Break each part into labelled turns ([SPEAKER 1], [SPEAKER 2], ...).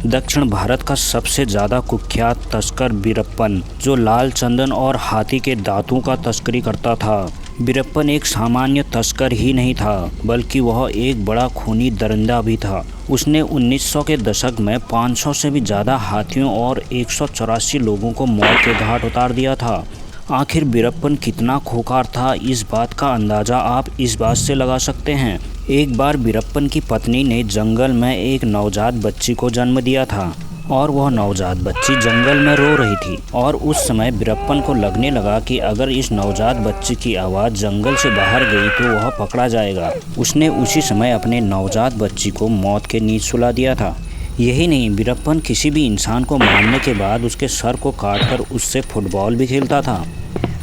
[SPEAKER 1] दक्षिण भारत का सबसे ज़्यादा कुख्यात तस्कर बीरप्पन, जो लाल चंदन और हाथी के दांतों का तस्करी करता था। बीरप्पन एक सामान्य तस्कर ही नहीं था, बल्कि वह एक बड़ा खूनी दरिंदा भी था। उसने 1900 के दशक में 500 से भी ज़्यादा हाथियों और 184 लोगों को मौत के घाट उतार दिया था। आखिर बीरप्पन कितना खूंखार था, इस बात का अंदाज़ा आप इस बात से लगा सकते हैं। एक बार बीरप्पन की पत्नी ने जंगल में एक नवजात बच्ची को जन्म दिया था और वह नवजात बच्ची जंगल में रो रही थी और उस समय बीरप्पन को लगने लगा कि अगर इस नवजात बच्ची की आवाज़ जंगल से बाहर गई तो वह पकड़ा जाएगा। उसने उसी समय अपने नवजात बच्ची को मौत के नीच सुला दिया था। यही नहीं, बीरप्पन किसी भी इंसान को मारने के बाद उसके सर को काटकर उससे फुटबॉल भी खेलता था।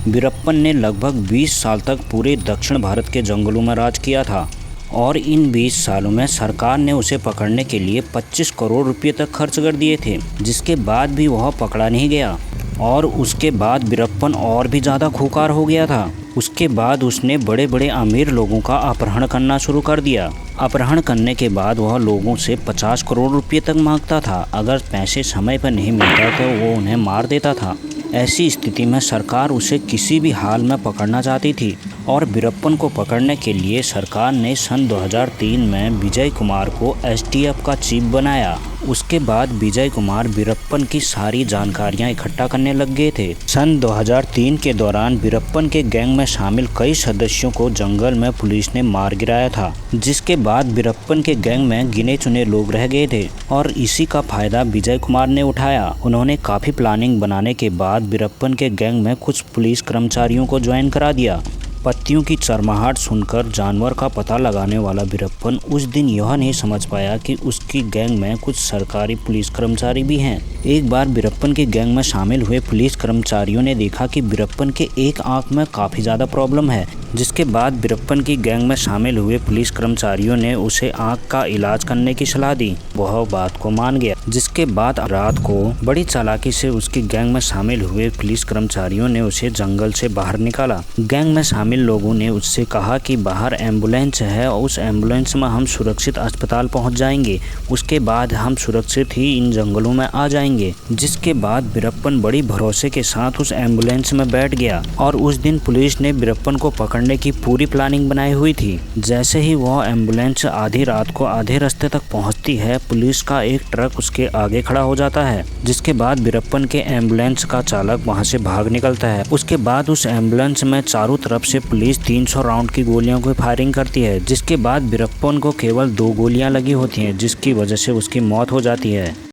[SPEAKER 1] बीरप्पन ने लगभग 20 साल तक पूरे दक्षिण भारत के जंगलों में राज किया था और इन 20 सालों में सरकार ने उसे पकड़ने के लिए 25 करोड़ रुपए तक खर्च कर दिए थे, जिसके बाद भी वह पकड़ा नहीं गया। और उसके बाद बीरप्पन और भी ज़्यादा खूंखार हो गया था। उसके बाद उसने बड़े बड़े अमीर लोगों का अपहरण करना शुरू कर दिया। अपहरण करने के बाद वह लोगों से 50 करोड़ रुपए तक मांगता था। अगर पैसे समय पर नहीं मिलता तो वो उन्हें मार देता था। ऐसी स्थिति में सरकार उसे किसी भी हाल में पकड़ना चाहती थी और बीरप्पन को पकड़ने के लिए सरकार ने सन 2003 में विजय कुमार को एसटीएफ का चीफ बनाया। उसके बाद विजय कुमार बीरप्पन की सारी जानकारियां इकट्ठा करने लग गए थे। सन 2003 के दौरान बीरप्पन के गैंग में शामिल कई सदस्यों को जंगल में पुलिस ने मार गिराया था, जिसके बाद बीरप्पन के गैंग में गिने चुने लोग रह गए थे और इसी का फायदा विजय कुमार ने उठाया। उन्होंने काफ़ी प्लानिंग बनाने के बाद बीरप्पन के गैंग में कुछ पुलिस कर्मचारियों को ज्वाइन करा दिया। पत्तियों की चरमराहट सुनकर जानवर का पता लगाने वाला बीरप्पन उस दिन यह नहीं समझ पाया कि उसकी गैंग में कुछ सरकारी पुलिस कर्मचारी भी हैं। एक बार बीरप्पन के गैंग में शामिल हुए पुलिस कर्मचारियों ने देखा कि बीरप्पन के एक आंख में काफ़ी ज़्यादा प्रॉब्लम है, जिसके बाद बीरप्पन की गैंग में शामिल हुए पुलिस कर्मचारियों ने उसे आंख का इलाज करने की सलाह दी। वह बात को मान गया, जिसके बाद रात को बड़ी चालाकी से उसकी गैंग में शामिल हुए पुलिस कर्मचारियों ने उसे जंगल से बाहर निकाला। गैंग में शामिल लोगों ने उससे कहा कि बाहर एम्बुलेंस है और उस एम्बुलेंस में हम सुरक्षित अस्पताल पहुंच जाएंगे, उसके बाद हम सुरक्षित ही इन जंगलों में आ जाएंगे। जिसके बाद बीरप्पन बड़ी भरोसे के साथ उस एम्बुलेंस में बैठ गया और उस दिन पुलिस ने बीरप्पन को पकड़ने की पूरी प्लानिंग बनाई हुई थी। जैसे ही वह एम्बुलेंस आधी रात को आधे रास्ते तक पहुंचती है, पुलिस का एक ट्रक उसके आगे खड़ा हो जाता है, जिसके बाद बीरप्पन के एम्बुलेंस का चालक वहां से भाग निकलता है। उसके बाद उस एम्बुलेंस में चारों तरफ से पुलिस 300 राउंड की गोलियों की फायरिंग करती है, जिसके बाद बीरप्पन को केवल 2 गोलियां लगी होती हैं, जिसकी वजह से उसकी मौत हो जाती है।